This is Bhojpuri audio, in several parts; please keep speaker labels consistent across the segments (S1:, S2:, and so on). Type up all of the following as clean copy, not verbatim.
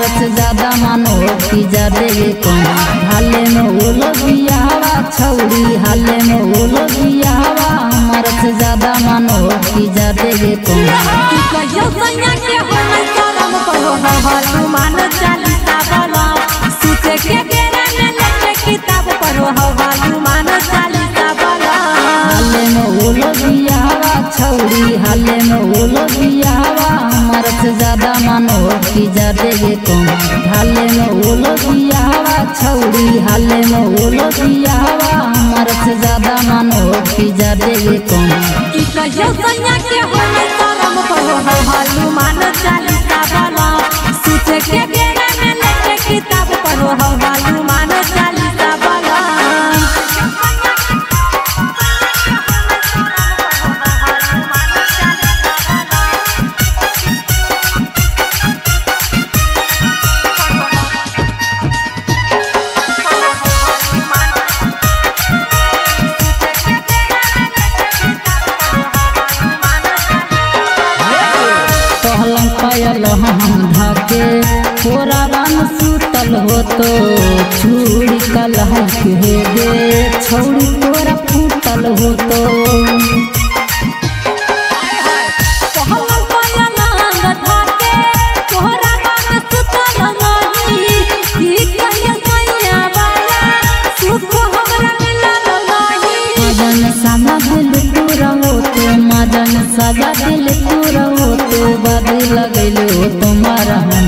S1: से ज्यादा मानो की जा देवे कौन। हाले में ओलो बियावा छौड़ी, हाले में ओलो बियावा हमार से ज्यादा मानो की जा देवे कौन। हाले में ओलो बियावा छौड़ी, हाले में ओलो बियावा हमार से ज्यादा मानो की जा देवे कौन। हाले में ओलो बियावा छौड़ी, हाले में ओलो बियावा हमार से ज्यादा मानो की जा देवे कौन। पायल हम धाके तोरा रंग सुतल हो तो चूड़ी कलह के गे छौड़ी तोरा फूटल हो तो। मजन साजा दिल पूरा हो तो, मजन साजा दिल पूरा हो तो बादी लगैले हो तुम्हारा हम।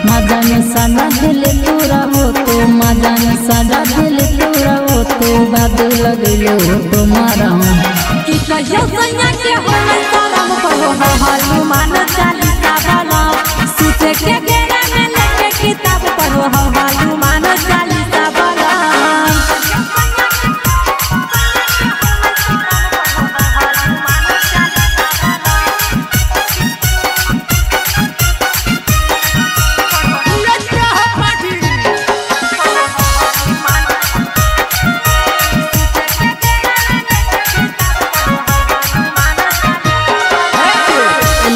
S1: मजन साजा दिल पूरा हो तो, मजन साजा दिल पूरा हो तो बादी लगैले हो तुम्हारा हम।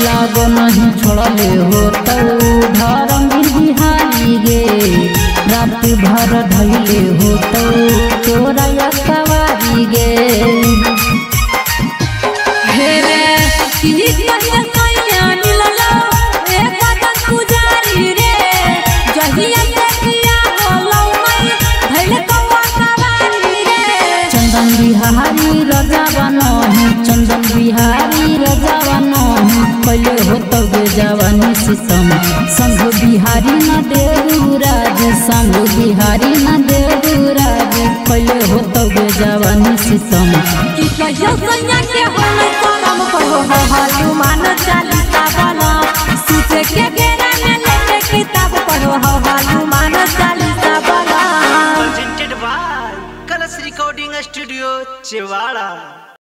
S1: लागो नहीं छोड़ले हो तो धर्मवीर बिहारी गे, रात भर धैले हो तो तोरा सवारी गे। चंदन बिहारी रजा बनो, चंदन बिहारी रजा बनो पहले हो तो गे जवानी सितम। संग बिहारी न देवराज, संग बिहारी न देवराज पहले हो तो गे जवानी सितम।